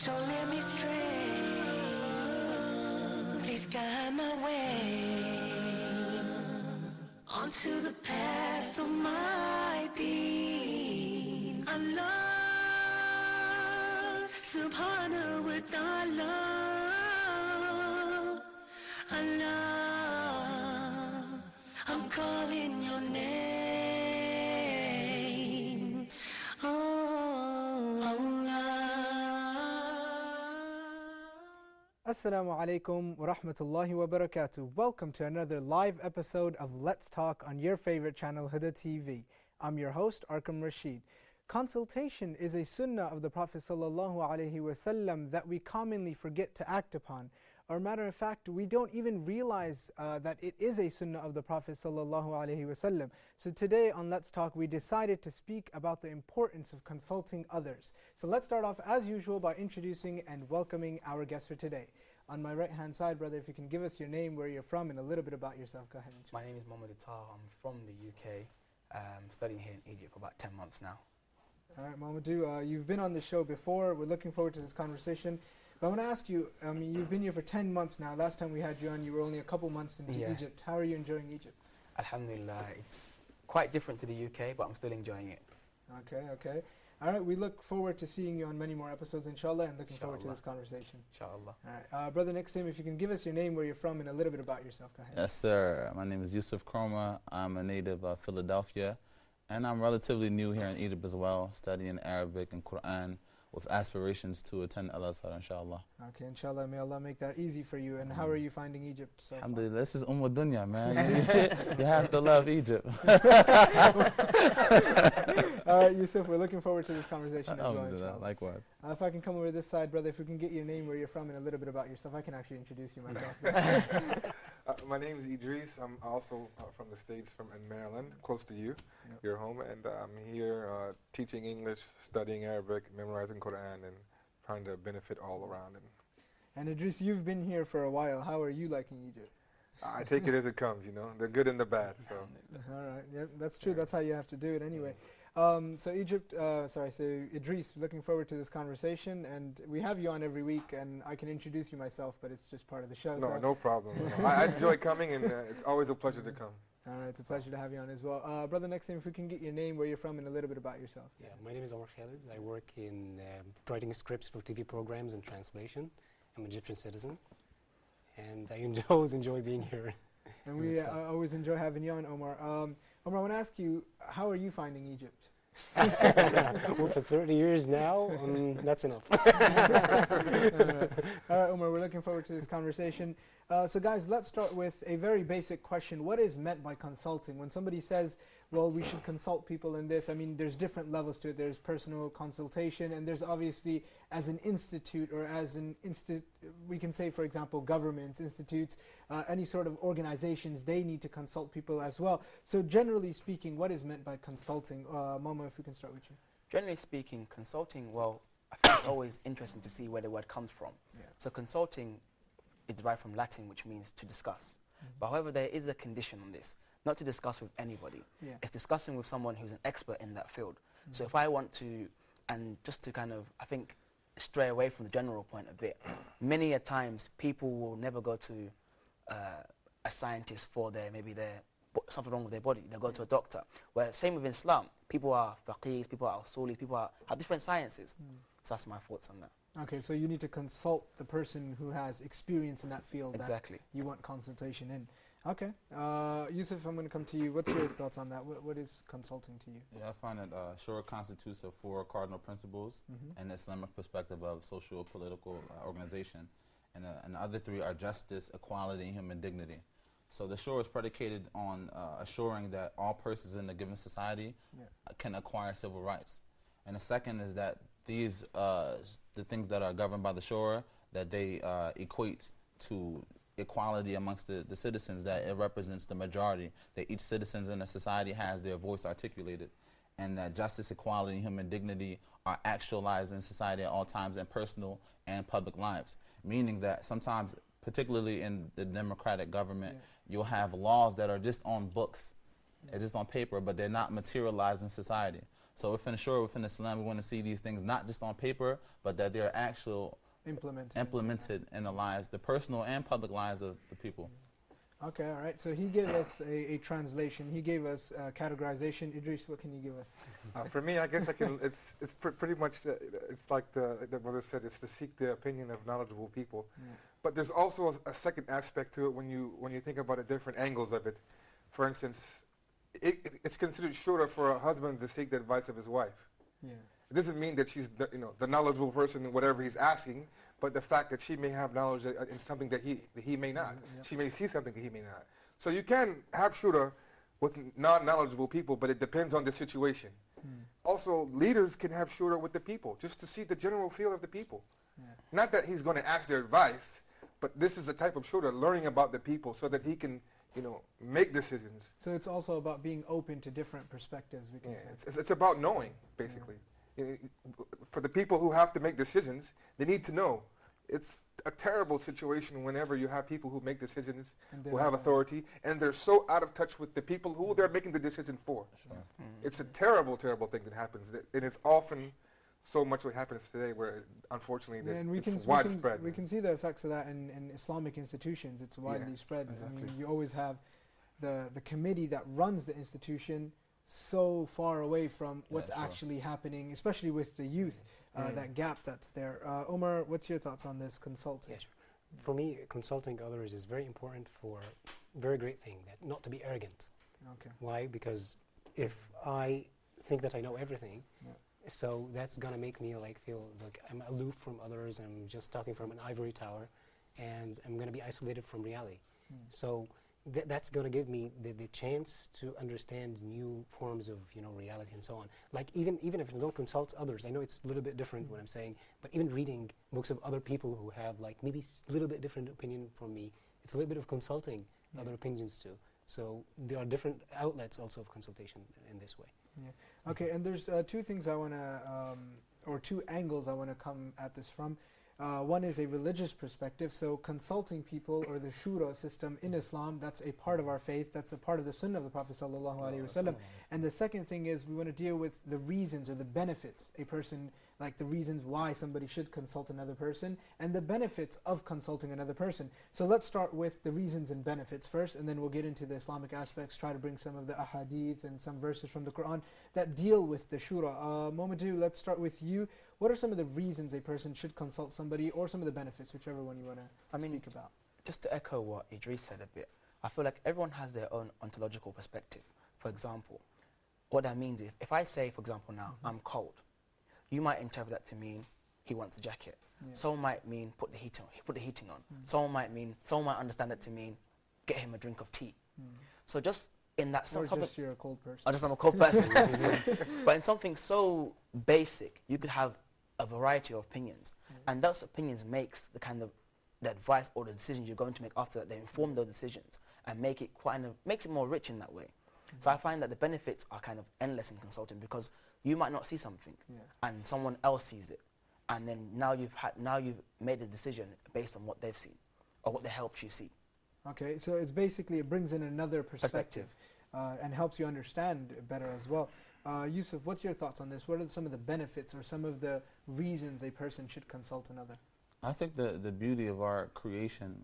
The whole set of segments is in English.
Don't let me stray. Please guide my way onto the path of my being. Allah, subhanahu wa ta'ala. Allah, I'm calling your name. Oh, Allah. Assalamu alaikum wa rahmatullahi wa barakatuh. Welcome to another live episode of Let's Talk on your favorite channel, Huda TV. I'm your host, Arkham Rashid. Consultation is a sunnah of the Prophet sallallahu alaihi wasallam that we commonly forget to act upon. Or matter of fact, we don't even realize that it is a sunnah of the Prophet sallallahu alaihi wasallam. So today on Let's Talk, we decided to speak about the importance of consulting others. So let's start off as usual by introducing and welcoming our guest for today. On my right hand side, brother, if you can give us your name, where you're from, and a little bit about yourself, go ahead. My name is Omar Dunlap. I'm from the UK, studying here in Egypt for about 10 months now. All right, Mamadou, you've been on the show before. We're looking forward to this conversation. But I want to ask you, you've been here for 10 months now. Last time we had you on, you were only a couple months into Egypt. How are you enjoying Egypt? Alhamdulillah, it's quite different to the UK, but I'm still enjoying it. Okay. All right, we look forward to seeing you on many more episodes, inshallah, and looking forward to this conversation. Inshallah. All right, brother, next time, if you can give us your name, where you're from, and a little bit about yourself, go ahead. Yes, sir. My name is Yusuf Kroma. I'm a native of Philadelphia, and I'm relatively new here in Egypt as well, studying Arabic and Quran, with aspirations to attend Al-Azhar, inshallah. Okay, inshallah, may Allah make that easy for you. And how are you finding Egypt so far? Alhamdulillah, this is Dunya, man. You have to love Egypt. All right, Yusuf, we're looking forward to this conversation as well, inshallah. Likewise. If I can come over this side, brother, if we can get your name, where you're from, and a little bit about yourself. I can actually introduce you myself. My name is Idris. I'm also from the States, from in Maryland, close to you, your home. And I'm here teaching English, studying Arabic, memorizing Quran, and trying to benefit all around. And Idris, you've been here for a while. How are you liking Egypt? I take it as it comes, you know, the good and the bad. So. All right, yeah, that's true. That's how you have to do it anyway. So Idris, looking forward to this conversation, and we have you on every week, and I can introduce you myself, but it's just part of the show. No problem. I enjoy coming, and it's always a pleasure to come. All right, it's a pleasure to have you on as well. Brother, next time, if we can get your name, where you're from, and a little bit about yourself. Yeah, my name is Omar Khalid. I work in writing scripts for TV programs and translation. I'm an Egyptian citizen, and I always enjoy being here. And we always enjoy having you on, Omar. Omar, I want to ask you, how are you finding Egypt? Well, for 30 years now, that's enough. All right, Omar, we're looking forward to this conversation. So guys, let's start with a very basic question. What is meant by consulting? When somebody says, well, we should consult people in this, I mean, there's different levels to it. There's personal consultation, and there's obviously, as an institute, or as an we can say, for example, governments, institutes, any sort of organizations, they need to consult people as well. So generally speaking, what is meant by consulting? Mama, if we can start with you. Generally speaking, consulting, well, I think it's always interesting to see where the word comes from. Yeah. So consulting is derived from Latin, which means to discuss. But however, there is a condition on this. Not to discuss with anybody. Yeah. It's discussing with someone who's an expert in that field. So if I want to, and just to kind of, I think, stray away from the general point a bit, many a times people will never go to a scientist for something wrong with their body. They'll go to a doctor. Where same with Islam, people are faqirs, people are usulis, people have different sciences. So that's my thoughts on that. Okay, so you need to consult the person who has experience in that field. Exactly. That you want consultation in. Okay. Yusuf, I'm going to come to you. What's your thoughts on that? What is consulting to you? Yeah, I find that Shura constitutes of 4 cardinal principles and the Islamic perspective of social political organization. And the other 3 are justice, equality, and human dignity. So the Shura is predicated on assuring that all persons in a given society can acquire civil rights. And the second is that these, the things that are governed by the Shura, that they equate to equality amongst the citizens, that it represents the majority, that each citizen in a society has their voice articulated, and that justice, equality, and human dignity are actualized in society at all times in personal and public lives. Meaning that sometimes, particularly in the democratic government, you'll have laws that are just on books, just on paper, but they're not materialized in society. So within Shura, within Islam, we want to see these things not just on paper, but that they're actual implemented in the lives, the personal and public lives of the people. Okay, all right. So he gave us a translation. He gave us categorization. Idris, what can you give us? For me, I guess I can. It's pretty much. It's like the brother said. It's to seek the opinion of knowledgeable people. Yeah. But there's also a second aspect to it when you think about the different angles of it. For instance, it's considered shura for a husband to seek the advice of his wife. Yeah. It doesn't mean that she's the knowledgeable person in whatever he's asking, but the fact that she may have knowledge in something that he may not. Yeah. She may see something that he may not. So you can have shura with non-knowledgeable people, but it depends on the situation. Also, leaders can have shura with the people, just to see the general feel of the people. Yeah. Not that he's going to ask their advice, but this is the type of shura, learning about the people so that he can make decisions. So it's also about being open to different perspectives, we can say. It's about knowing, basically. For the people who have to make decisions, they need to know. It's a terrible situation whenever you have people who make decisions, who have authority, and they're so out of touch with the people who they're making the decision for. Sure. It's a terrible, terrible thing that happens. And it's often so much what happens today where, unfortunately, it's widespread. We can see the effects of that in Islamic institutions. It's widely spread. Exactly. I mean, you always have the committee that runs the institution so far away from what's actually happening, especially with the youth, that gap that's there. Omar, what's your thoughts on this consulting? Yeah, sure. For me, consulting others is very important for a very great thing, that not to be arrogant. Okay. Why? Because if I think that I know everything, so that's going to make me feel like I'm aloof from others, I'm just talking from an ivory tower, and I'm going to be isolated from reality. So that's going to give me the chance to understand new forms of reality and so on. Like even if I don't consult others, I know it's a little bit different what I'm saying, but even reading books of other people who have maybe a little bit different opinion from me, it's a little bit of consulting other opinions too. So there are different outlets also of consultation in this way. Yeah. Okay, and there's two things I want to, or two angles I want to come at this from. One is a religious perspective, so consulting people or the shura system in Islam, that's a part of our faith, that's a part of the sunnah of the Prophet ﷺ. And the second thing is we want to deal with the reasons or the benefits a person, like the reasons why somebody should consult another person and the benefits of consulting another person. So let's start with the reasons and benefits first, and then we'll get into the Islamic aspects, try to bring some of the ahadith and some verses from the Quran that deal with the shura. Momadou, let's start with you. What are some of the reasons a person should consult somebody, or some of the benefits, whichever one you want to speak about? Just to echo what Idris said a bit, I feel like everyone has their own ontological perspective. For example, what that means is, if I say, for example now, I'm cold, you might interpret that to mean he wants a jacket. Yeah. Someone might mean put the heating on. Someone might understand that to mean get him a drink of tea. So just in that or just you're a cold person. Or just I'm a cold person. But in something so basic, you could have a variety of opinions, and those opinions makes the advice or the decisions you're going to make after that. They inform those decisions and makes it more rich in that way. So I find that the benefits are kind of endless in consulting, because you might not see something, and someone else sees it, and then now you've made a decision based on what they've seen or what they helped you see. Okay, so it's basically, it brings in another perspective. And helps you understand better as well. Yusuf, what's your thoughts on this? What are some of the benefits or some of the reasons a person should consult another? I think the beauty of our creation,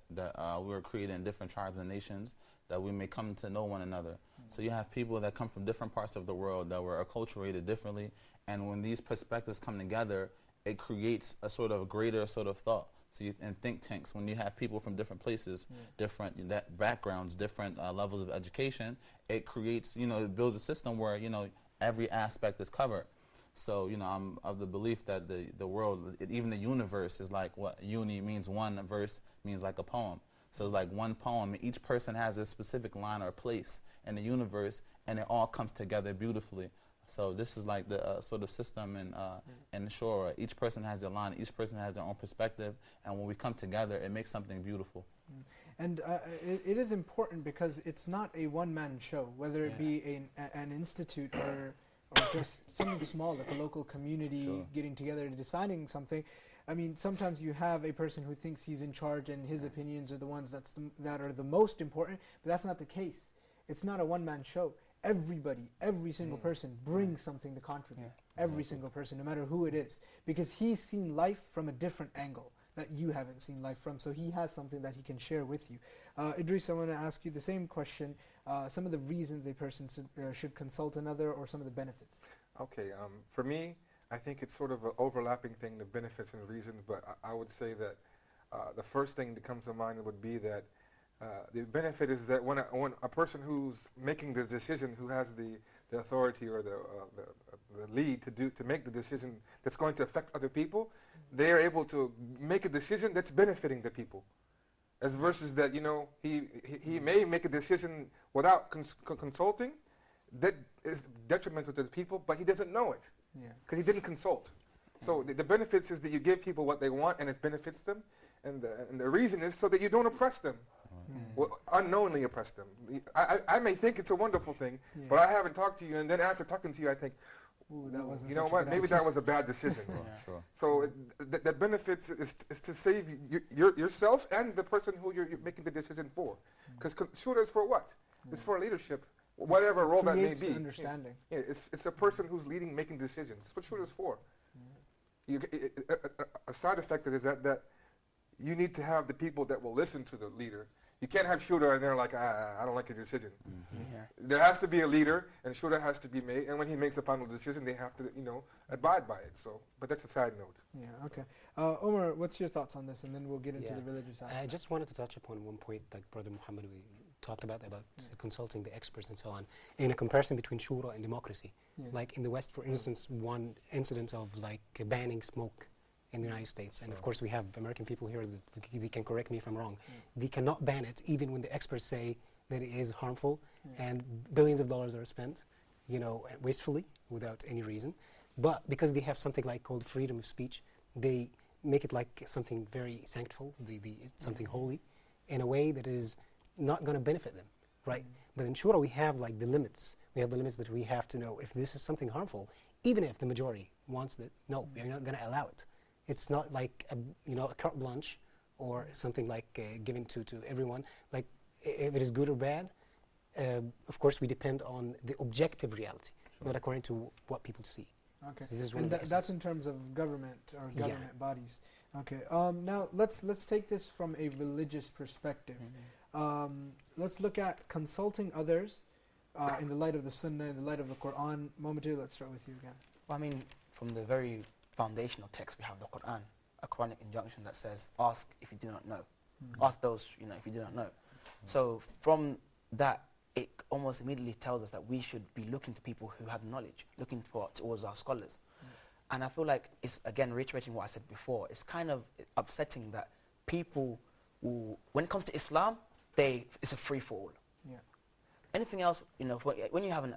that we were created in different tribes and nations, that we may come to know one another. So you have people that come from different parts of the world that were acculturated differently, and when these perspectives come together, it creates a sort of greater sort of thought. So in think tanks, when you have people from different places, different backgrounds, different levels of education, it creates, it builds a system where, every aspect is covered. So, I'm of the belief that the world, even the universe, is like what uni means. One verse means like a poem. So it's like one poem. Each person has a specific line or place in the universe, and it all comes together beautifully. So this is like the sort of system in Shura. Each person has their line, each person has their own perspective, and when we come together, it makes something beautiful. And it is important because it's not a one-man show, whether it be an institute or just something small, like a local community getting together and deciding something. I mean, sometimes you have a person who thinks he's in charge and his opinions are the ones that are the most important, but that's not the case. It's not a one-man show. everybody, every single person brings something to contribute. Every single person, no matter who it is. Because he's seen life from a different angle that you haven't seen life from, so he has something that he can share with you. Idris, I want to ask you the same question. Some of the reasons a person should consult another, or some of the benefits. Okay, for me, I think it's sort of an overlapping thing, the benefits and reasons, but I would say that the first thing that comes to mind would be that the benefit is that when a person who's making the decision, who has the authority or the lead to make the decision that's going to affect other people, they are able to make a decision that's benefiting the people. As versus that, he may make a decision without consulting that is detrimental to the people, but he doesn't know it because he didn't consult. So the benefits is that you give people what they want and it benefits them, and the reason is so that you don't oppress them. Well, unknowingly oppress them. I may think it's a wonderful thing, but I haven't talked to you, and then after talking to you, I think, you know what, maybe that was a bad decision. Sure. So the benefits is to save yourself and the person who you're making the decision for. Because shura is for what? It's for leadership, whatever role that may be. Understanding. Yeah, it's a person who's leading, making decisions. That's what shura is for. A side effect is that you need to have the people that will listen to the leader. You can't have shura and they're like, I don't like your decision. There has to be a leader, and shura has to be made. And when he makes a final decision, they have to, abide by it. So, but that's a side note. Yeah. Okay. Omar, what's your thoughts on this, and then we'll get into the religious aspect. I just wanted to touch upon one point, like Brother Muhammad we talked about consulting the experts and so on, in a comparison between shura and democracy. Like in the West, for instance, one incident of like banning smoke in the United States, and of course we have American people here that they can correct me if I'm wrong. They cannot ban it even when the experts say that it is harmful, and billions of dollars are spent, wastefully without any reason. But because they have something like called freedom of speech, they make it like something very sanctful, something holy, in a way that is not going to benefit them, right? But in shura we have like the limits. We have the limits that we have to know if this is something harmful, even if the majority wants it. No, we're not going to allow it. It's not like a carte blanche or something like given to everyone. Like if it is good or bad, of course we depend on the objective reality, not according to what people see. Okay, so this is and that's in terms of government or government bodies. Okay, now let's take this from a religious perspective. Let's look at consulting others in the light of the Sunnah, in the light of the Quran. Mohammed, let's start with you again. Well, I mean, from the very foundational text we have the Quran, a Quranic injunction that says, ask if you do not know. Ask those, if you do not know. So from that, it almost immediately tells us that we should be looking to people who have knowledge, looking towards our scholars. And I feel like it's, again, reiterating what I said before, it's kind of upsetting that people will, when it comes to Islam, it's a free-for-all. Anything else, when you have an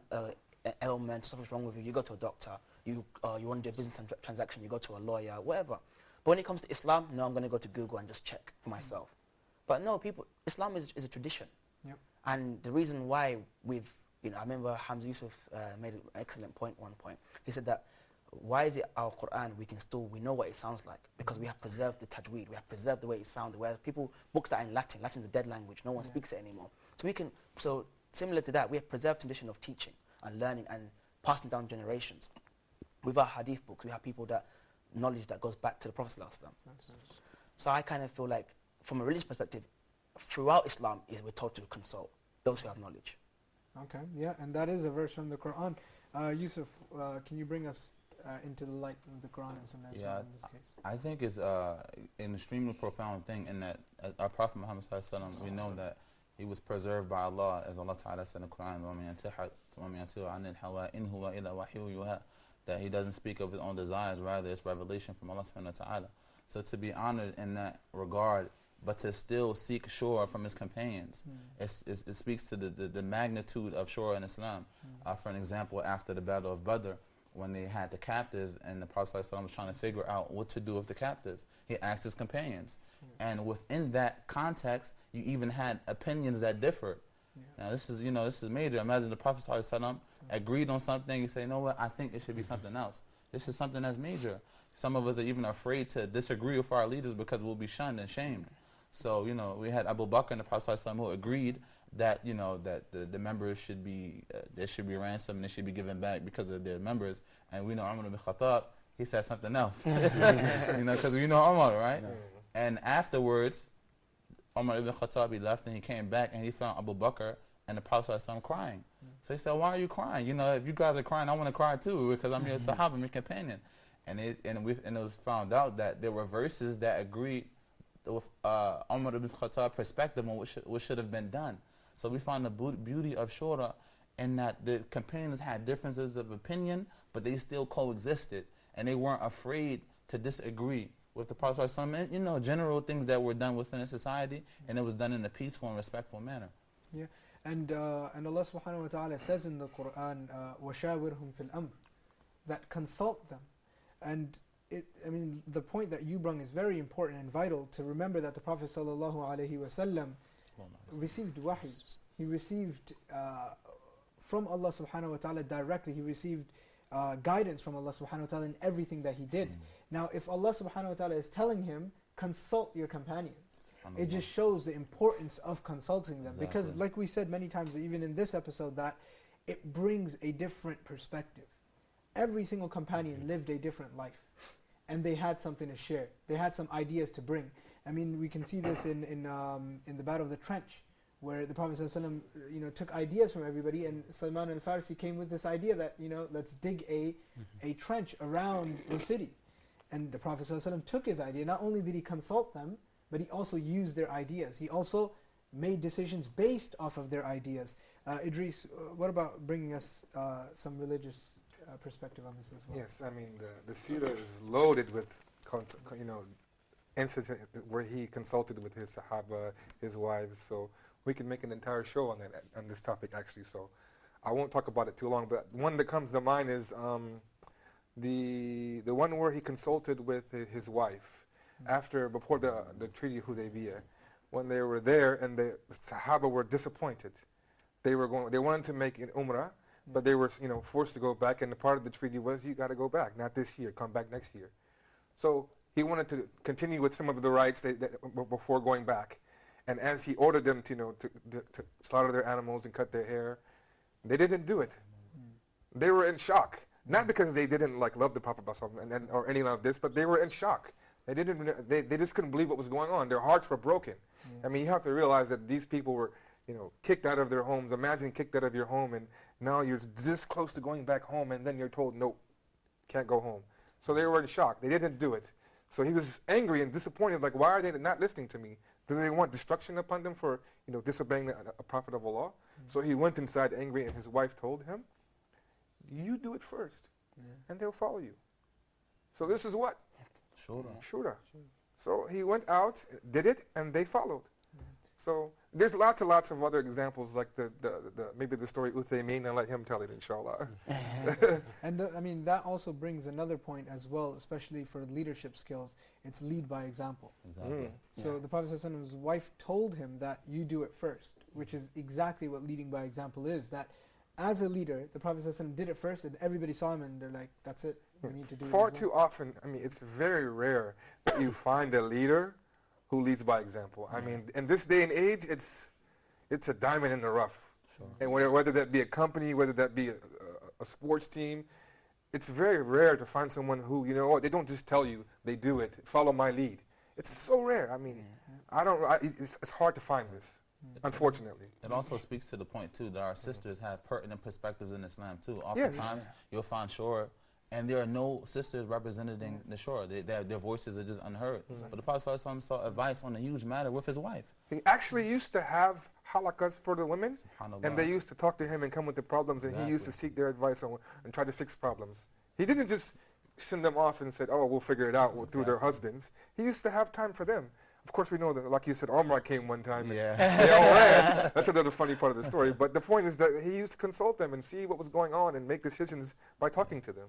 ailment, something's wrong with you, you go to a doctor. You want to do a business transaction, you go to a lawyer, whatever. But when it comes to Islam, no, I'm going to go to Google and just check for myself. But no, Islam is a tradition. And the reason why I remember Hamza Yusuf made an excellent point one point. He said that, why is it our Quran we know what it sounds like? Because we have preserved the tajweed, we have preserved the way it sounded. Whereas books that are in Latin is a dead language, no one speaks it anymore. So similar to that, we have preserved tradition of teaching and learning and passing down generations. With our hadith books, we have knowledge that goes back to the Prophet ﷺ. So I kind of feel like, from a religious perspective, throughout Islam, we're told to consult those who have knowledge. Okay, yeah, and that is a verse from the Quran. Yusuf, can you bring us into the light of the Quran and Sunnah as well in this case? I think it's an extremely profound thing in that our Prophet Muhammad ﷺ, we know that he was preserved by Allah, as Allah Ta'ala said in the Quran, that he doesn't speak of his own desires, rather it's revelation from Allah subhanahu wa ta'ala. So to be honored in that regard, but to still seek shura from his companions, it speaks to the magnitude of shura in Islam. For an example, after the Battle of Badr, when they had the captives and the Prophet ﷺ was trying to figure out what to do with the captives, he asked his companions. And within that context, you even had opinions that differed. Now this is major. Imagine the Prophet ﷺ agreed on something, you say, you know what, I think it should be something else. This is something that's major. Some of us are even afraid to disagree with our leaders because we'll be shunned and shamed. So, you know, we had Abu Bakr and the Prophet ﷺ who agreed that, you know, that the members should be, there should be ransom and they should be given back because of their members. And we know Umar ibn Khattab, he said something else. You know, because we know Umar, right? Mm. And afterwards, Umar ibn Khattab, he left and he came back and he found Abu Bakr and the Prophet ﷺ crying. So he said, why are you crying? You know, if you guys are crying, I want to cry too because I'm your Sahaba, I'm your companion. And it was found out that there were verses that agreed with Umar ibn Khattab's perspective on what should have been done. So we found the beauty of Shura in that the companions had differences of opinion, but they still coexisted. And they weren't afraid to disagree with the Prophet ﷺ, you know, general things that were done within a society, and it was done in a peaceful and respectful manner. Yeah, and Allah subhanahu wa ta'ala says in the Quran, وَشَاوِرْهُمْ فِي الْأَمْرِ, that consult them. And I mean, the point that you brought is very important and vital to remember that the Prophet sallallahu alaihi wasallam received wahi. He received from Allah subhanahu wa ta'ala directly. He received guidance from Allah subhanahu wa ta'ala in everything that he did. Now, if Allah subhanahu wa ta'ala is telling him, consult your companions, it just shows the importance of consulting them. Exactly. Because like we said many times, even in this episode, that it brings a different perspective. Every single companion lived a different life. And they had something to share. They had some ideas to bring. I mean, we can see this in the Battle of the Trench, where the Prophet ﷺ, you know, took ideas from everybody, and Salman al-Farsi came with this idea that, you know, let's dig a trench around the city. And the Prophet ﷺ took his idea. Not only did he consult them, but he also used their ideas. He also made decisions based off of their ideas. Idris, what about bringing us some religious perspective on this as well? Yes, I mean, the seerah is loaded with, you know, incidents where he consulted with his Sahaba, his wives. So we can make an entire show on that, on this topic actually. So I won't talk about it too long, but one that comes to mind is the one where he consulted with his wife before the Treaty of Hudaybiyah, when they were there and the Sahaba were disappointed. They wanted to make an Umrah, but they were, you know, forced to go back, and the part of the treaty was, you got to go back, not this year, come back next year. So he wanted to continue with some of the rights before going back. And as he ordered them to, you know, to slaughter their animals and cut their hair, they didn't do it. They were in shock. Not because they didn't love the Prophet or any of this, but they were in shock. They just couldn't believe what was going on. Their hearts were broken. I mean, you have to realize that these people were, you know, kicked out of their homes. Imagine kicked out of your home, and now you're this close to going back home, and then you're told, nope, can't go home. So they were in shock. They didn't do it. So he was angry and disappointed, like, why are they not listening to me? Do they want destruction upon them for, you know, disobeying a prophet of Allah? So he went inside angry, and his wife told him, you do it first, and they'll follow you. So this is what? Shura. So he went out, did it, and they followed. So there's lots and lots of other examples, like maybe the story Uthaymin, and let him tell it, inshallah. And I mean, that also brings another point as well, especially for leadership skills. It's lead by example. Exactly. So the Prophet ﷺ's wife told him that you do it first, which is exactly what leading by example is. That as a leader, the Prophet ﷺ did it first, and everybody saw him, and they're like, that's it, we need to do it. Far too often, I mean, it's very rare that you find a leader who leads by example. I mean, in this day and age, it's a diamond in the rough. And whether that be a company, whether that be a sports team, it's very rare to find someone who, you know what, they don't just tell you, they do it, follow my lead. It's so rare. I mean, it's hard to find this, unfortunately. It also speaks to the point, too, that our sisters have pertinent perspectives in Islam, too. Oftentimes, you'll find Shura, and there are no sisters representing the Shura. Their voices are just unheard. But the Prophet ﷺ sought advice on a huge matter with his wife. He actually used to have halakas for the women, and they used to talk to him and come with the problems, and he used to seek their advice and try to fix problems. He didn't just send them off and said, oh, we'll figure it out through their husbands. He used to have time for them. Of course, we know that, like you said, Omar came one time, and they all ran. That's another funny part of the story. But the point is that he used to consult them and see what was going on and make decisions by talking to them.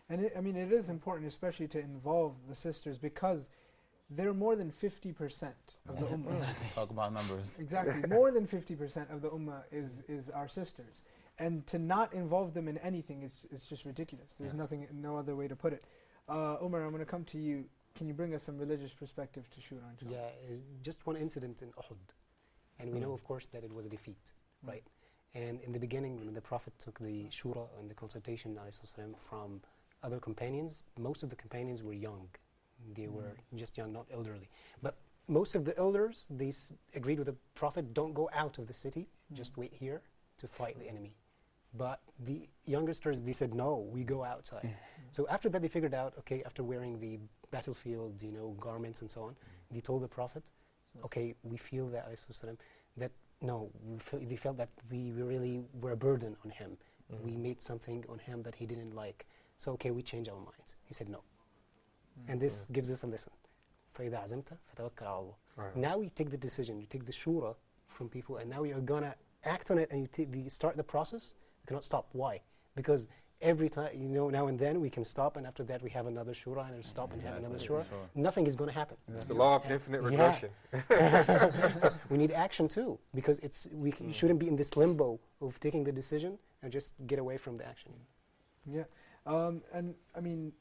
And I mean, it is important, especially to involve the sisters, because they're more than 50% of the ummah. Let's talk about numbers. Exactly. More than 50% of the ummah is our sisters. And to not involve them in anything is just ridiculous. There's no other way to put it. Umar, I'm going to come to you. can you bring us some religious perspective to Shura, inshallah? Yeah, just one incident in Uhud. And we know, of course, that it was a defeat, right? And in the beginning, when the Prophet took the Shura and the consultation ﷺ, from other companions, most of the companions were young. They were just young, not elderly. But most of the elders, they agreed with the Prophet, don't go out of the city, just wait here to fight the enemy. But the youngsters, they said, no, we go outside. So after that, they figured out, okay, after wearing the battlefield, garments and so on, they told the Prophet, okay, we feel that, that no, they felt that we really were a burden on him. We made something on him that he didn't like. So, okay, we change our minds. He said no. And this gives us a lesson. فَإِذَا عَزَمْتَ فَتَوَكَّلْ عَلَى اللَّهِ. Now you take the decision, you take the shura from people, and now you're going to act on it, and you start the process. You cannot stop. Why? Because every time, now and then we can stop, and after that we have another shura, and stop and have another shura. Nothing is going to happen. It's the law of infinite regression. We need action too, because we shouldn't be in this limbo of taking the decision and just get away from the action. Yeah. And I mean,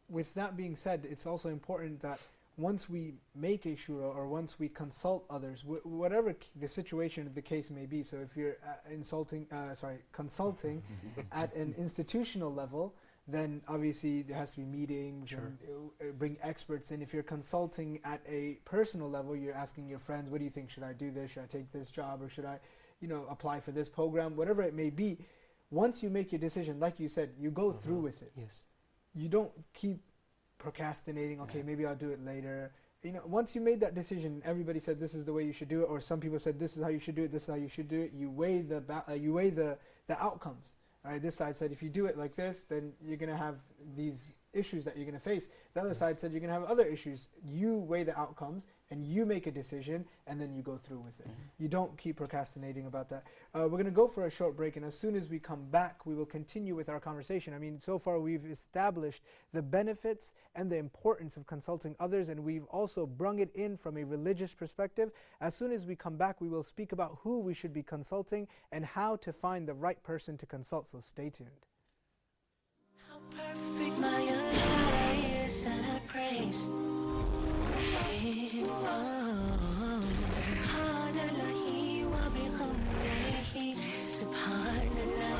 with that being said, it's also important that once we make a shura or once we consult others, whatever the situation, the case may be. So if you're consulting at an institutional level, then obviously there has to be meetings and bring experts in. If you're consulting at a personal level, you're asking your friends, what do you think? Should I do this? Should I take this job? Or should I, apply for this program? Whatever it may be. Once you make your decision, like you said, you go through with it. Yes. You don't keep procrastinating, okay, maybe I'll do it later. Once you made that decision, everybody said this is the way you should do it, or some people said this is how you should do it, this is how you should do it. You weigh the outcomes. All right, this side said if you do it like this, then you're going to have these issues that you're going to face. The other side said you're going to have other issues. You weigh the outcomes and you make a decision, and then you go through with it. You don't keep procrastinating about that. We're going to go for a short break, and as soon as we come back, we will continue with our conversation. I mean, so far we've established the benefits and the importance of consulting others, and we've also brung it in from a religious perspective. As soon as we come back, we will speak about who we should be consulting and how to find the right person to consult, so stay tuned. How perfect my Allah is, and I praise. Subhanallah wa bihamdihi, subhanallah.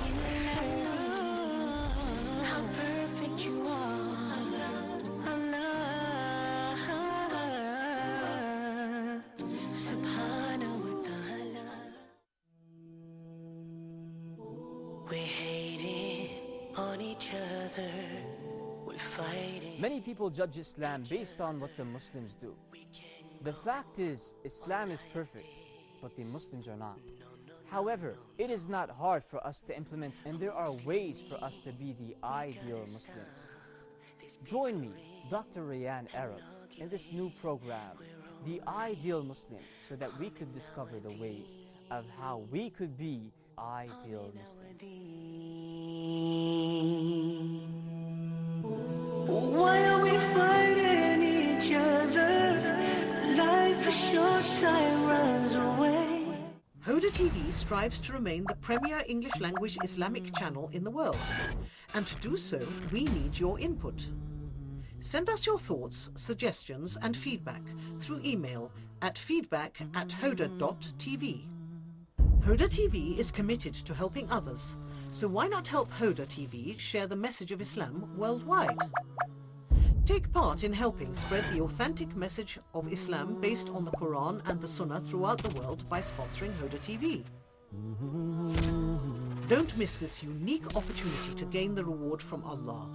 How perfect you are, Allah. Subhanahu wa ta'ala. We hate on each other. We're fighting. Many people judge Islam based on what the Muslims do. The fact is, Islam is perfect, but the Muslims are not. However, it is not hard for us to implement, and there are ways for us to be the ideal Muslims. Join me, Dr. Rayyan Arab, in this new program, The Ideal Muslim, so that we could discover the ways of how we could be ideal Muslims. Why are we fighting each other? Life is short, time runs away. Huda TV strives to remain the premier English language Islamic channel in the world. And to do so, we need your input. Send us your thoughts, suggestions and feedback through email at feedback@hoda.tv. Huda TV is committed to helping others, so why not help Huda TV share the message of Islam worldwide? Take part in helping spread the authentic message of Islam based on the Quran and the Sunnah throughout the world by sponsoring Huda TV. Don't miss this unique opportunity to gain the reward from Allah.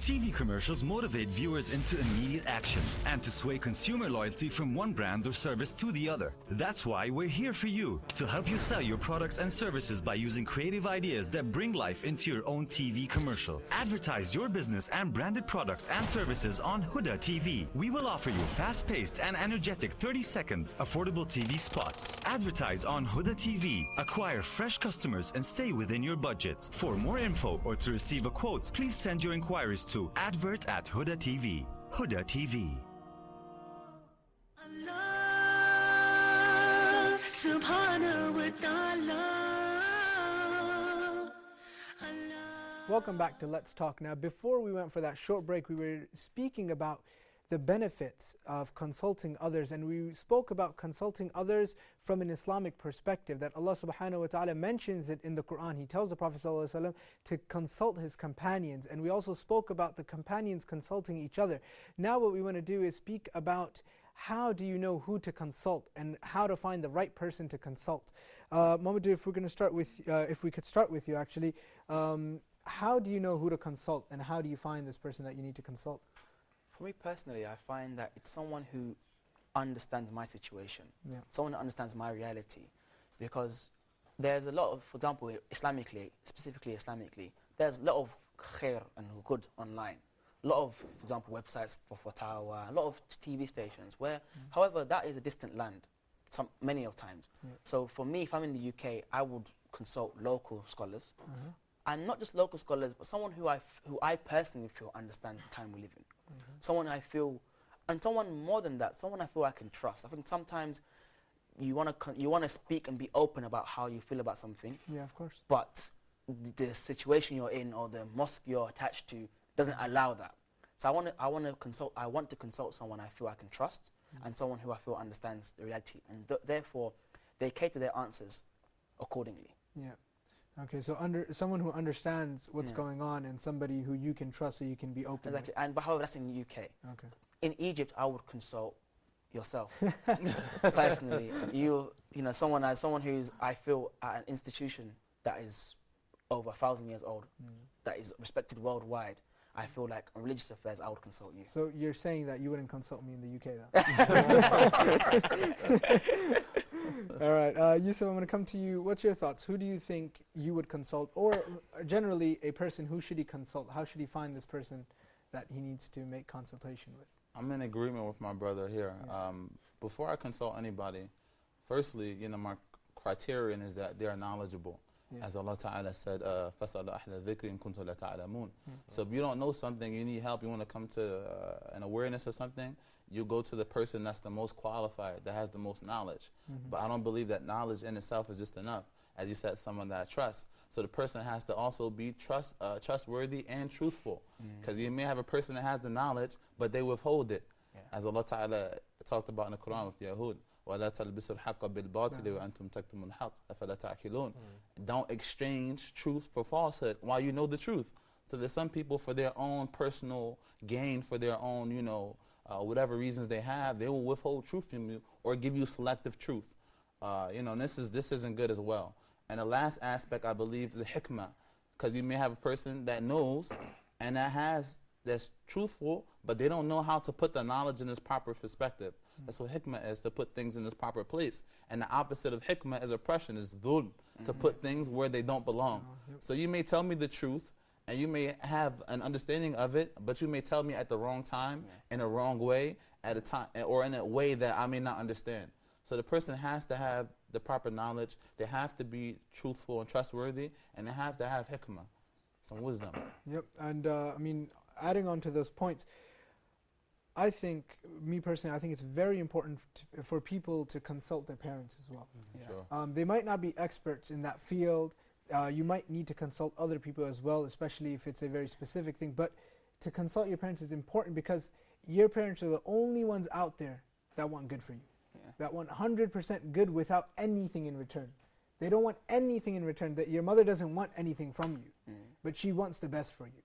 TV commercials motivate viewers into immediate action and to sway consumer loyalty from one brand or service to the other. That's why we're here for you, to help you sell your products and services by using creative ideas that bring life into your own TV commercial. Advertise your business and branded products and services on Huda TV. We will offer you fast-paced and energetic 30-second affordable TV spots. Advertise on Huda TV. Acquire fresh customers and stay within your budget. For more info or to receive a quote, please send your inquiries to advert@Huda TV. Huda TV. Allah, subhanahu wa ta'ala. Allah. Welcome back to Let's Talk. Now, before we went for that short break, we were speaking about the benefits of consulting others, and we spoke about consulting others from an Islamic perspective, that Allah subhanahu wa ta'ala mentions it in the Quran. He tells the Prophet ﷺ to consult his companions, and we also spoke about the companions consulting each other. Now what we want to do is speak about how do you know who to consult and how to find the right person to consult. Mamadou, if we're going to start with, if we could start with you actually, how do you know who to consult and how do you find this person that you need to consult? For me personally, I find that it's someone who understands my situation, someone who understands my reality, because there's a lot of, for example, Islamically, specifically Islamically, there's a lot of khair and good online. A lot of, for example, websites for fatawa, a lot of TV stations where, however, that is a distant land, many of times. So for me, if I'm in the UK, I would consult local scholars, and not just local scholars, but someone who I personally feel understands the time we live in. Someone I feel, and someone more than that, someone I feel I can trust. I think sometimes you want to speak and be open about how you feel about something. Yeah, of course. But the situation you're in or the mosque you're attached to doesn't allow that. So I want to consult someone I feel I can trust and someone who I feel understands the reality, and therefore they cater their answers accordingly. Yeah. Okay, so someone who understands what's going on and somebody who you can trust so you can be open. Exactly, but however, that's in the UK. Okay. In Egypt, I would consult yourself personally. You know, someone who's I feel at an institution that is over 1,000 years old, that is respected worldwide. I feel like on religious affairs, I would consult you. So you're saying that you wouldn't consult me in the UK, though? All right, Yusuf, I'm going to come to you. What's your thoughts? Who do you think you would consult, or generally a person, who should he consult? How should he find this person that he needs to make consultation with? I'm in agreement with my brother here. Before I consult anybody, firstly, you know, my criterion is that they are knowledgeable. As Allah Ta'ala said, فَاسْأَلُوا أَهْلَ الذِّكْرِ إِن كُنتُمْ لَا تَعْلَمُونَ. So if you don't know something, you need help, you want to come to an awareness of something, you go to the person that's the most qualified, that has the most knowledge. But I don't believe that knowledge in itself is just enough. As you said, someone that I trust. So the person has to also be trustworthy and truthful. Because you may have a person that has the knowledge, but they withhold it. As Allah Ta'ala talked about in the Quran with Yahud. وَلَا تَلْبِسُوا الْحَقَّ بِالْبَاطِلِ وَأَنْتُمْ تَكْتُمُوا الْحَقَّ أَفَلَا تَعْقِلُونَ. Don't exchange truth for falsehood while you know the truth. So there's some people, for their own personal gain, for their own, you know, whatever reasons they have, they will withhold truth from you or give you selective truth. You know, and this isn't good as well. And the last aspect, I believe, is the hikmah, because you may have a person that knows and that's truthful, but they don't know how to put the knowledge in its proper perspective. That's what hikmah is, to put things in its proper place. And the opposite of hikmah is oppression, is dhulm, to put things where they don't belong. So you may tell me the truth, and you may have an understanding of it, but you may tell me at the wrong time, in a wrong way, at a time, or in a way that I may not understand. So the person has to have the proper knowledge, they have to be truthful and trustworthy, and they have to have hikmah, some wisdom. Yep, and I mean, adding on to those points, I think, me personally, I think it's very important for people to consult their parents as well. Sure. They might not be experts in that field. You might need to consult other people as well, especially if it's a very specific thing. But to consult your parents is important because your parents are the only ones out there that want good for you, that want 100% good without anything in return. They don't want anything in return. That your mother doesn't want anything from you, but she wants the best for you.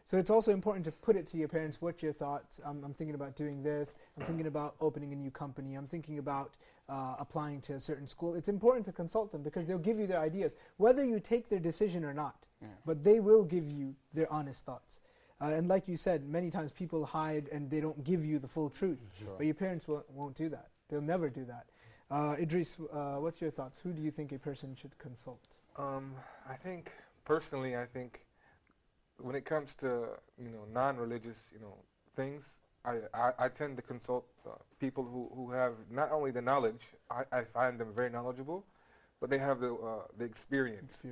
So it's also important to put it to your parents, what's your thoughts? I'm thinking about doing this. I'm thinking about opening a new company. I'm thinking about applying to a certain school. It's important to consult them because they'll give you their ideas, whether you take their decision or not. But they will give you their honest thoughts. And like you said, many times people hide and they don't give you the full truth. But your parents won't do that. They'll never do that. Idris, what's your thoughts? Who do you think a person should consult? I think, personally, when it comes to non-religious things, I tend to consult people who have not only the knowledge. I find them very knowledgeable, but they have the experience.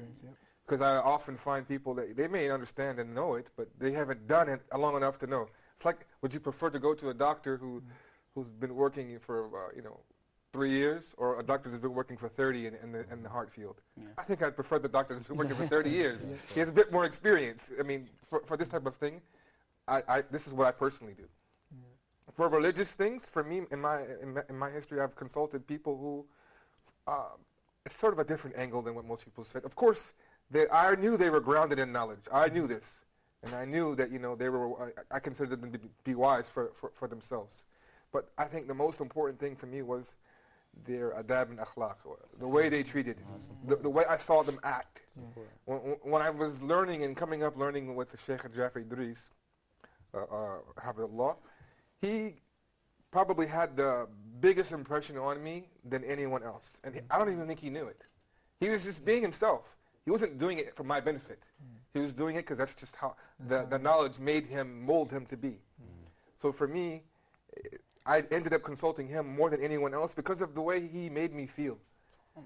Because I often find people that they may understand and know it, but they haven't done it long enough to know. It's like, would you prefer to go to a doctor who's been working for 3 years, or a doctor that's been working for 30 in the heart field. I think I'd prefer the doctor that's been working for 30 years. He has a bit more experience. I mean, for this type of thing, this is what I personally do. For religious things, for me, in my history, I've consulted people who, it's sort of a different angle than what most people said. Of course, I knew they were grounded in knowledge. I knew this. And I knew that, they were, I considered them to be wise for themselves. But I think the most important thing for me was their adab and akhlaq, the way they treated, the way I saw them act. When I was learning and coming up learning with the Sheikh Jafar Idris, Hafidullah, he probably had the biggest impression on me than anyone else. And I don't even think he knew it. He was just being himself. He wasn't doing it for my benefit. He was doing it because that's just how the knowledge made him, mold him to be. So for me, I ended up consulting him more than anyone else because of the way he made me feel.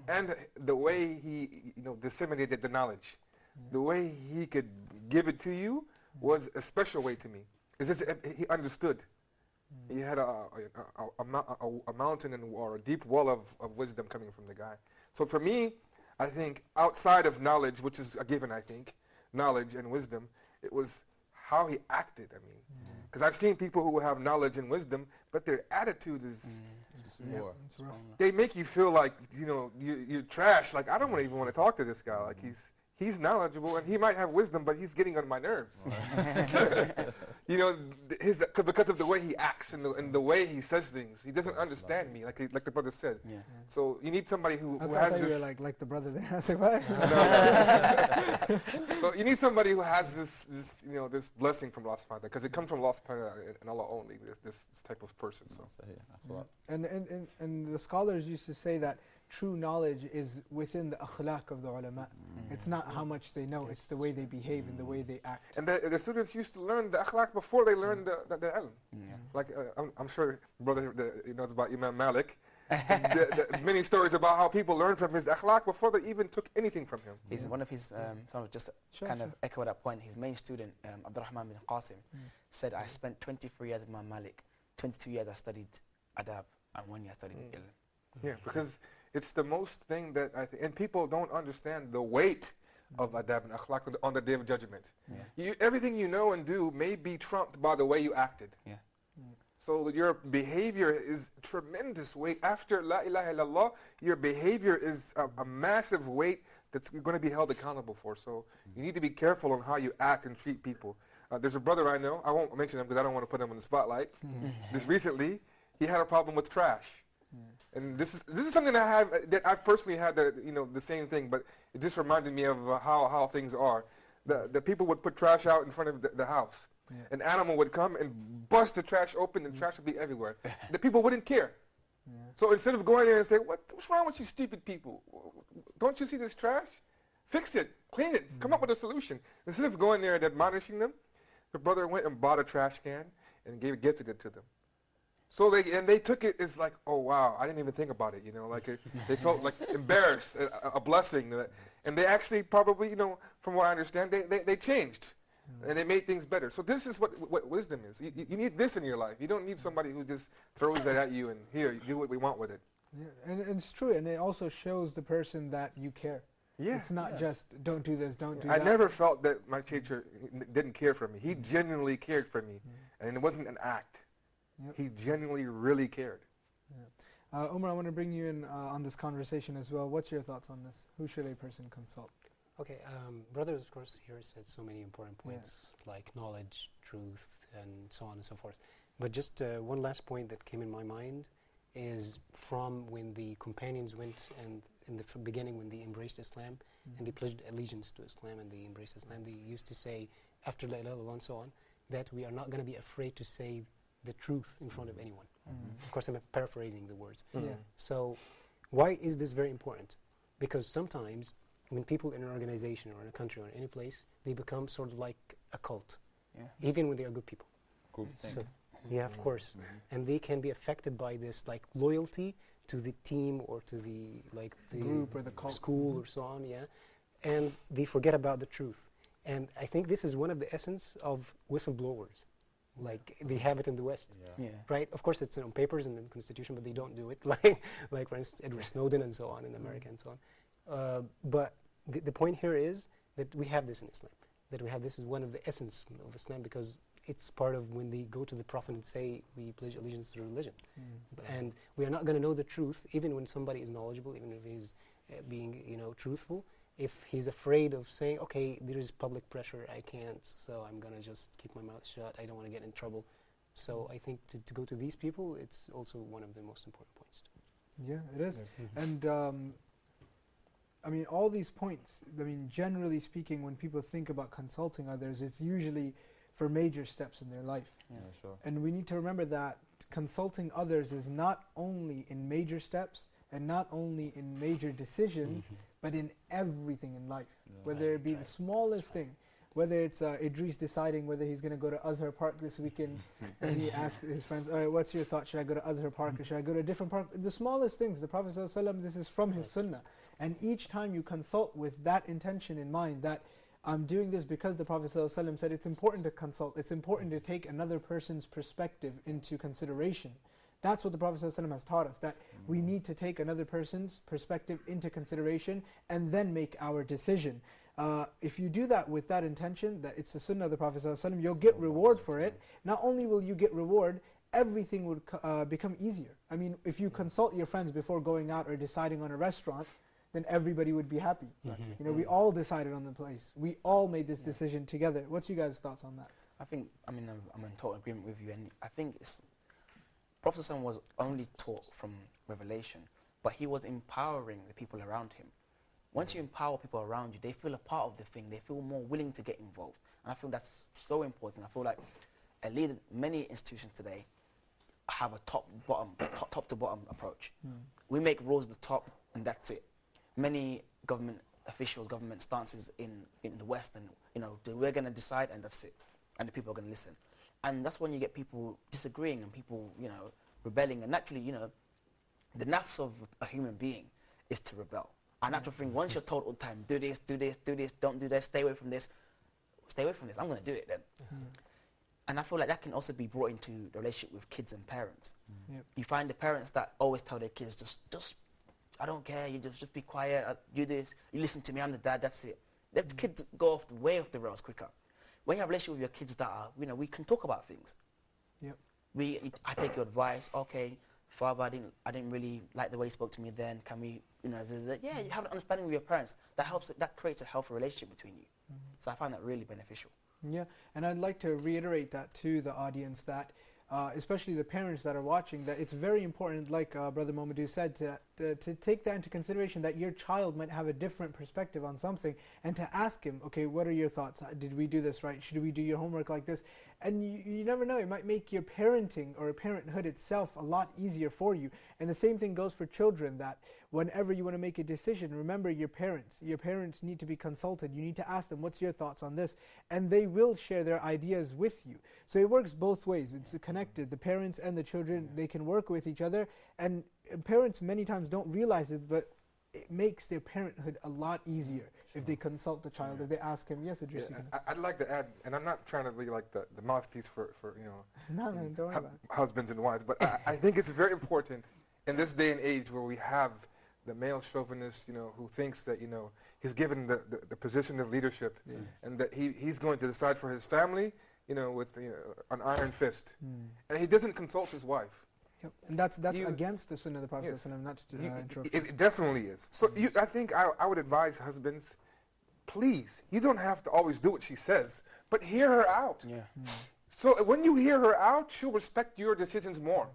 And the way he disseminated the knowledge. The way he could give it to you was a special way to me. It's just, he understood. He had a mountain or a deep wall of wisdom coming from the guy. So for me, I think outside of knowledge, which is a given, I think, knowledge and wisdom, it was how he acted. I mean, because I've seen people who have knowledge and wisdom, but their attitude is more. They make you feel like you're trash. Like I don't even want to talk to this guy. Like he's knowledgeable and he might have wisdom, but he's getting on my nerves. Because of the way he acts and the way he says things, he doesn't understand me, like the brother said. So you need somebody who has this. You were like the brother there. I was like, what? So you need somebody who has this blessing from Allah Subhanahu wa Ta'ala, because it comes from Allah Subhanahu wa Ta'ala and Allah only. This type of person. So. And the scholars used to say that true knowledge is within the akhlaq of the ulama. It's not how much they know, it's the way they behave and the way they act. And the students used to learn the akhlaq before they learned the ilm. Like, I'm sure brother knows about Imam Malik. Many stories about how people learned from his akhlaq before they even took anything from him. He's one of his, just kind of echo that point, his main student, Abdurrahman bin Qasim, said, I spent 23 years with Imam Malik, 22 years I studied adab, and 1 year I studied ilm. Yeah, because it's the most thing that and people don't understand the weight of adab and akhlaq on the Day of Judgment. Everything you know and do may be trumped by the way you acted. So your behavior is tremendous weight. After La ilaha illallah, your behavior is a massive weight that's going to be held accountable for. So you need to be careful on how you act and treat people. There's a brother I know, I won't mention him because I don't want to put him in the spotlight. This recently, he had a problem with trash. And this is something that I've personally had the same thing, but it just reminded me of how things are. The people would put trash out in front of the house. An animal would come and bust the trash open, and trash would be everywhere. The people wouldn't care. So instead of going there and saying, what's wrong with you stupid people? Don't you see this trash? Fix it, clean it, come up with a solution. Instead of going there and admonishing them, the brother went and bought a trash can and gifted it to them. So they took it as like, oh wow, I didn't even think about it, they felt like embarrassed, a blessing, and they actually probably, from what I understand, they changed, and they made things better. So this is what wisdom is. You need this in your life. You don't need somebody who just throws that at you and here, you do what we want with it. Yeah, and it's true, and it also shows the person that you care. Yeah, it's not just don't do this, don't do that. I never felt that my teacher didn't care for me. He genuinely cared for me, and it wasn't an act. He genuinely really cared. Omar, I want to bring you in on this conversation as well. What's your thoughts on this? Who should a person consult? Okay, brothers, of course, here said so many important points, like knowledge, truth, and so on and so forth. But just one last point that came in my mind is from when the companions went and in the beginning when they embraced Islam and they pledged allegiance to Islam and they embraced Islam, they used to say, after La ilaha illallah and so on, that we are not going to be afraid to say the truth in front of anyone. Of course, I'm paraphrasing the words. So why is this very important? Because sometimes when people in an organization or in a country or in any place, they become sort of like a cult, even when they are good people. So, yeah, of course. And they can be affected by this like loyalty to the team or to the group or the cult. School or so on, and they forget about the truth. And I think this is one of the essence of whistleblowers. like they have it in the West. Yeah. Right? Of course, it's on papers and in the Constitution, but they don't do it. Like for instance, Edward Snowden and so on in America and so on. But the point here is that we have this in Islam. That we have this is one of the essence of Islam, because it's part of when they go to the Prophet and say, we pledge allegiance to the religion. And we are not going to know the truth, even when somebody is knowledgeable, even if he's being, truthful. If he's afraid of saying, okay, there is public pressure, I can't, so I'm going to just keep my mouth shut, I don't want to get in trouble. So I think to go to these people, it's also one of the most important points. Yeah, it is. And I mean, all these points, I mean, generally speaking, when people think about consulting others, it's usually for major steps in their life. Yeah, sure. And we need to remember that consulting others is not only in major steps and not only in major decisions, but in everything in life. Whether it be the smallest thing, whether it's Idris deciding whether he's going to go to Azhar Park this weekend, and he asks his friends, all right, what's your thought? Should I go to Azhar Park or should I go to a different park? The smallest things, the Prophet ﷺ, this is from his sunnah. And each time you consult with that intention in mind, that I'm doing this because the Prophet ﷺ said it's important to consult, it's important to take another person's perspective into consideration. That's what the Prophet ﷺ has taught us, that we need to take another person's perspective into consideration and then make our decision. If you do that with that intention, that it's the sunnah of the Prophet ﷺ, you'll get reward for it. Not only will you get reward, everything would become easier. I mean, if you consult your friends before going out or deciding on a restaurant, then everybody would be happy. We all decided on the place. We all made this decision together. What's you guys' thoughts on that? I'm in total agreement with you, and I think Prophet ﷺ was only taught from revelation, but he was empowering the people around him. Once you empower people around you, they feel a part of the thing. They feel more willing to get involved, and I feel that's so important. I feel like many institutions today have a top to bottom approach. We make rules at the top, and that's it. Many government officials, government stances in the West, and we're going to decide, and that's it, and the people are going to listen. And that's when you get people disagreeing and people, rebelling. And naturally, the nafs of a human being is to rebel. And natural thing, once you're told all the time, do this, do this, do this, don't do this, stay away from this, I'm going to do it then. And I feel like that can also be brought into the relationship with kids and parents. You find the parents that always tell their kids, just I don't care, you just be quiet, do this, you listen to me, I'm the dad, that's it. The kids go way off the rails quicker. When you have a relationship with your kids that are, we can talk about things. I take your advice, okay, Father, I didn't really like the way you spoke to me then, can we, you have an understanding with your parents. That creates a healthy relationship between you. So I find that really beneficial. Yeah, and I'd like to reiterate that to the audience, that especially the parents that are watching, that it's very important, like Brother Momadou said, to take that into consideration, that your child might have a different perspective on something, and to ask him, okay, what are your thoughts? Did we do this right? Should we do your homework like this? And you never know, it might make your parenting or parenthood itself a lot easier for you. And the same thing goes for children, that whenever you want to make a decision, remember your parents. Your parents need to be consulted. You need to ask them, what's your thoughts on this? And they will share their ideas with you. So it works both ways. It's connected. The parents and the children, they can work with each other. And parents many times don't realize it, but it makes their parenthood a lot easier if they consult the child, if they ask him. Yes, Idris. I'd like to add, and I'm not trying to be like the mouthpiece for no, don't worry about it. Husbands and wives, but I think it's very important in this day and age where we have the male chauvinist, who thinks that he's given the position of leadership, and that he's going to decide for his family, with an iron fist, and he doesn't consult his wife. Yep. And that's against the sunnah of the Prophet, not to interrupt. It definitely is. So I think I would advise husbands, please, you don't have to always do what she says, but hear her out. So when you hear her out, she'll respect your decisions more.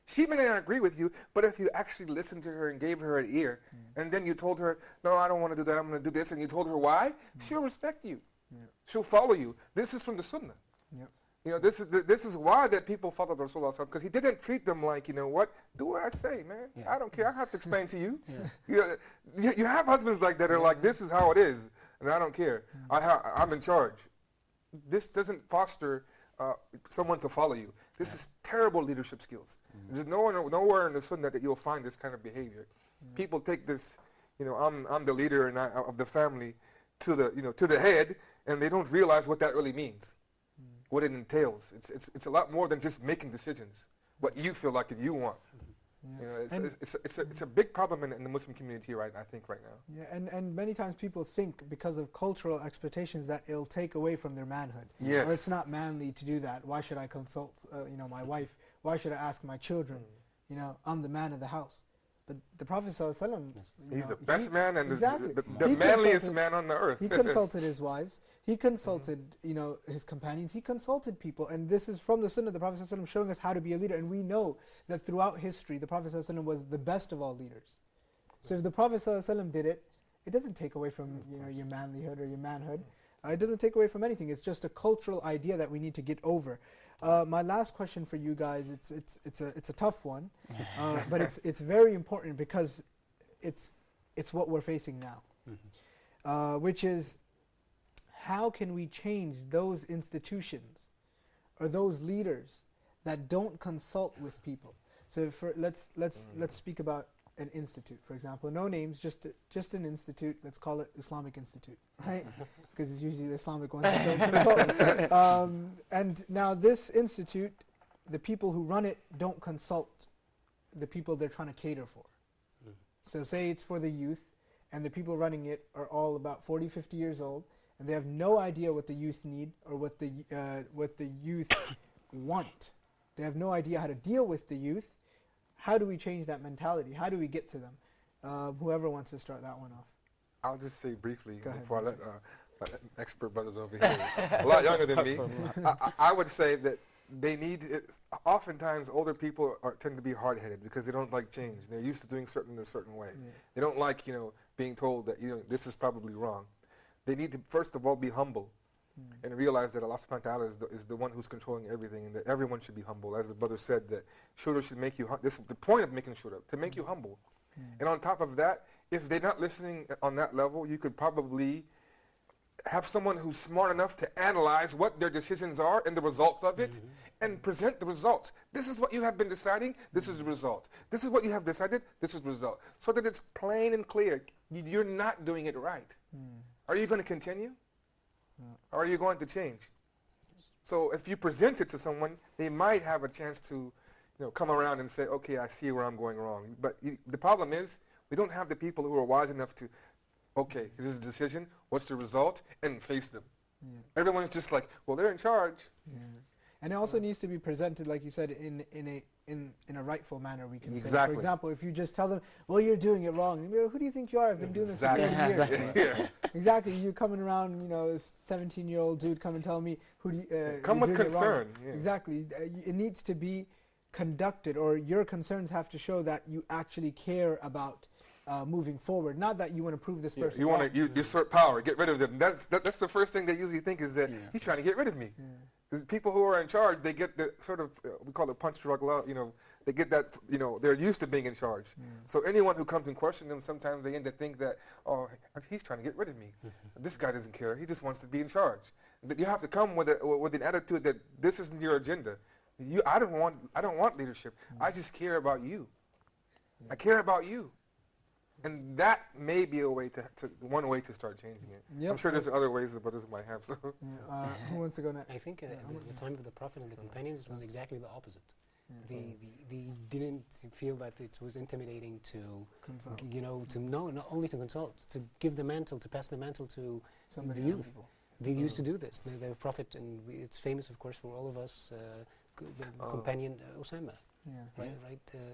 She may not agree with you, but if you actually listened to her and gave her an ear, and then you told her, no, I don't want to do that, I'm going to do this, and you told her why, she'll respect you. She'll follow you. This is from the sunnah. This is why that people followed Rasulullah, because he didn't treat them like, do what I say, man. I don't care. I have to explain to you. You have husbands like that are like, this is how it is, and I don't care. I'm in charge. This doesn't foster someone to follow you. This is terrible leadership skills. There's nowhere in the Sunnah that you'll find this kind of behavior. People take this, I'm the leader of the family to the head, and they don't realize what that really means. what it entails. It's a lot more than just making decisions, what you feel like and you want. You know, it's a big problem in the Muslim community, right? I think right now. Yeah, and many times people think because of cultural expectations that it'll take away from their manhood. Yes. Or it's not manly to do that. Why should I consult, you know, my wife? Why should I ask my children? You know, I'm the man of the house. But the Prophet ﷺ, he's the best man and exactly. the manliest man on the earth. He consulted his wives. He consulted, you know, his companions. He consulted people, and this is from the Sunnah. The Prophet ﷺ showing us how to be a leader, and we know that throughout history, the Prophet ﷺ was the best of all leaders. So if the Prophet ﷺ did it, it doesn't take away from your manlyhood or your manhood. It doesn't take away from anything. It's just a cultural idea that we need to get over. My last question for you guys, it's a tough one, but it's very important because it's what we're facing now, which is how can we change those institutions or those leaders that don't consult with people? So let's speak about an institute, for example. No names, just an institute. Let's call it Islamic Institute, right? Because it's usually the Islamic ones that don't consult. And now this institute, the people who run it don't consult the people they're trying to cater for. So say it's for the youth, and the people running it are all about 40, 50 years old, and they have no idea what the youth need or what the youth want. They have no idea how to deal with the youth. How do we change that mentality? How do we get to them? Whoever wants to start that one off. I'll just say briefly before ahead. I let expert brothers over here, a lot younger than me. I would say that they need. Oftentimes, older people tend to be hard-headed because they don't like change. They're used to doing certain in a certain way. They don't like being told that this is probably wrong. They need to first of all be humble. And realize that Allah subhanahu wa ta'ala is the one who's controlling everything, and that everyone should be humble. As the brother said, that shura should make you this is the point of making shura, to make you humble. And on top of that, if they're not listening on that level, you could probably have someone who's smart enough to analyze what their decisions are and the results of it, and present the results. This is what you have been deciding, this is the result. This is what you have decided, this is the result. So that it's plain and clear, you're not doing it right. Are you going to continue? Or are you going to change? So if you present it to someone, they might have a chance to come around and say, okay, I see where I'm going wrong. But the problem is, we don't have the people who are wise enough to, okay, this is a decision, what's the result, and face them. Everyone's just like, well, they're in charge. And it also needs to be presented, like you said, in a rightful manner, we can say. Exactly. For example, if you just tell them, well, you're doing it wrong. Who do you think you are? I've been doing this for 30 years. Exactly. You're coming around, this 17-year-old dude come and tell me, come with concern. Exactly. It needs to be conducted, or your concerns have to show that you actually care about moving forward, not that you want to prove this person you want to usurp power, get rid of them. That's the first thing they usually think is that he's trying to get rid of me. The people who are in charge, they get the sort of, we call it punch drug law, they get that, they're used to being in charge. So anyone who comes and questions them, sometimes they end up think that, oh, he's trying to get rid of me. This guy doesn't care, he just wants to be in charge. But you have to come with an attitude that this isn't your agenda. I don't want leadership. I just care about you. I care about you. And that may be a way one way to start changing it. Yep. I'm sure there's other ways that brothers might have. So, who wants to go next? I think the time of the Prophet and the companions was exactly the opposite. They didn't feel that it was intimidating to consult. Not only to consult, to give the mantle, to pass the mantle to Somebody the youth. people. They used to do this. The Prophet, and it's famous, of course, for all of us. The companion Usama. Right,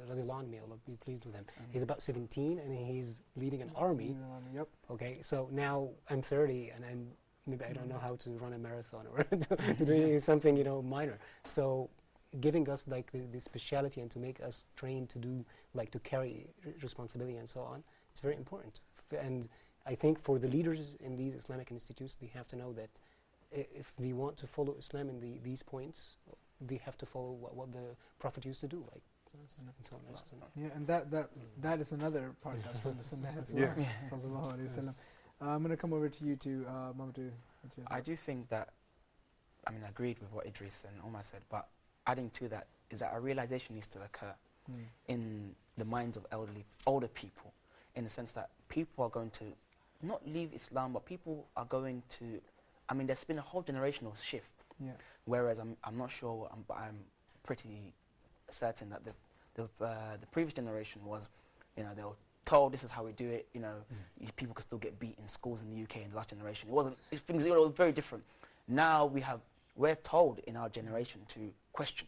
radiallahu anhu, may Allah be pleased with him. He's about 17 and he's leading an army. Okay, so now I'm 30 and maybe I don't know how to run a marathon or to do something minor. So giving us like the speciality and to make us train to do to carry responsibility and so on, it's very important. And I think for the leaders in these Islamic institutes, they have to know that if they want to follow Islam in these points, they have to follow what the Prophet used to do, and that is another part that's from the Sunnah as well. Sallallahu Alaihi Wasallam. I'm going to come over to you too, Mamdou. I do think that, I agreed with what Idris and Omar said, but adding to that is that a realization needs to occur in the minds of older people, in the sense that people are going to not leave Islam, but people are going to, there's been a whole generational shift Yeah. Whereas I'm not sure, but I'm pretty certain that the previous generation was, they were told this is how we do it. People could still get beat in schools in the UK in the last generation. It wasn't, things were very different. Now we're told in our generation to question,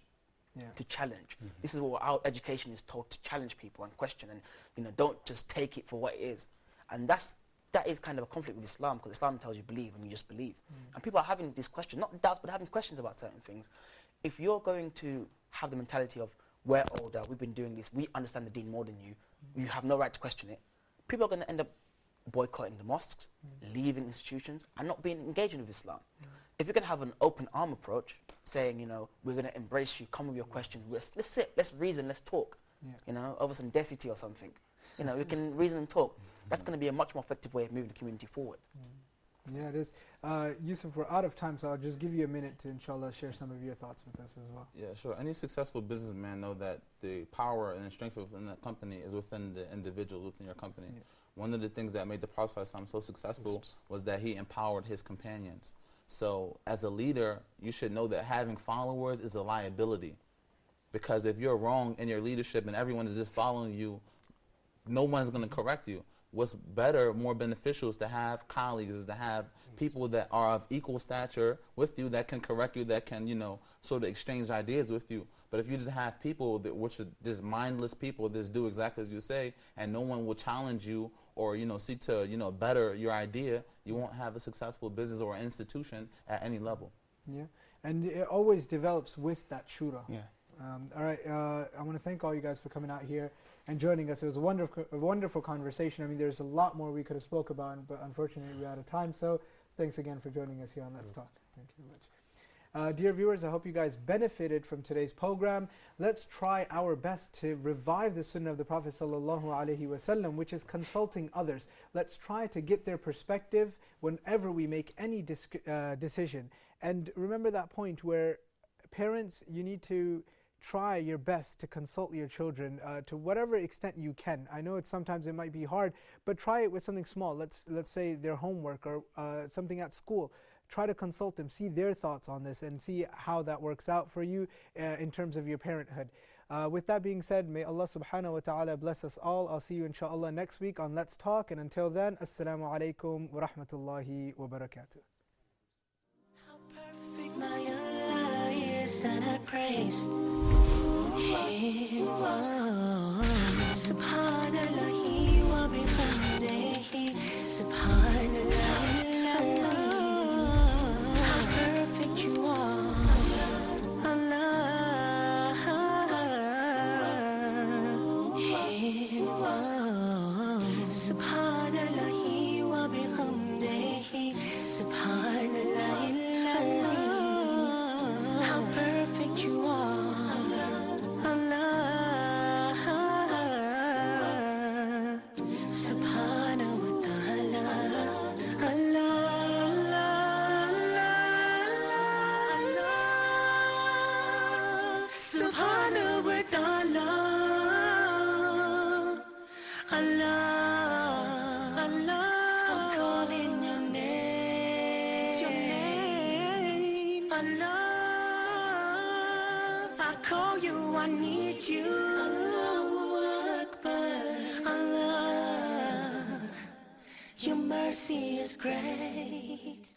to challenge. This is what our education is told, to challenge people and question, and don't just take it for what it is. And that is kind of a conflict with Islam, because Islam tells you believe and you just believe. And people are having this question, not doubts, but having questions about certain things. If you're going to have the mentality of, we're older, we've been doing this, we understand the deen more than you, you have no right to question it, people are going to end up boycotting the mosques, leaving institutions, and not being engaged with Islam. If you're going to have an open arm approach, saying, we're going to embrace you, come with your question, let's sit, let's reason, let's talk, over some density or something. We can reason and talk. That's going to be a much more effective way of moving the community forward. Yeah, it is. Yusuf, we're out of time, so I'll just give you a minute to, inshallah, share some of your thoughts with us as well. Yeah, sure. Any successful businessman know that the power and the strength within the company is within the individual within your company. Yeah. One of the things that made the Prophet so successful was that he empowered his companions. So as a leader, you should know that having followers is a liability. Because if you're wrong in your leadership and everyone is just following you, no one's going to correct you. What's better, more beneficial, is to have colleagues, is to have people that are of equal stature with you, that can correct you, that can, sort of exchange ideas with you. But if you just have people which are just mindless people, just do exactly as you say, and no one will challenge you or, seek to, better your idea, you won't have a successful business or institution at any level. Yeah, and it always develops with that shura. Yeah. All right, I want to thank all you guys for coming out here and joining us. It was a wonderful conversation. I mean, there's a lot more we could have spoke about, but unfortunately we're out of time. So thanks again for joining us here on Let's Talk. Thank you very much. Dear viewers, I hope you guys benefited from today's program. Let's try our best to revive the sunnah of the Prophet ﷺ, which is consulting others. Let's try to get their perspective whenever we make any decision. And remember that point where parents, you need to try your best to consult your children to whatever extent you can. I know sometimes it might be hard, but try it with something small. Let's say their homework or something at school. Try to consult them, see their thoughts on this, and see how that works out for you in terms of your parenthood. With that being said, may Allah subhanahu wa ta'ala bless us all. I'll see you inshallah next week on Let's Talk, and until then, Assalamu alaikum wa rahmatullahi wa barakatuh. How perfect my Allah is, and I praise Him. Subhanallah wa bihamdihi, Subhanallah. How perfect you are, Allah. Subhanallah wa bihamdihi, Subhanallah. How perfect you are, Allah. Subhanahu wa ta'ala, Allah, Subhanahu wa ta'ala, Allah, I'm calling your name, Allah. I call you, I need you, Allahu Akbar, Allah. Your mercy is great.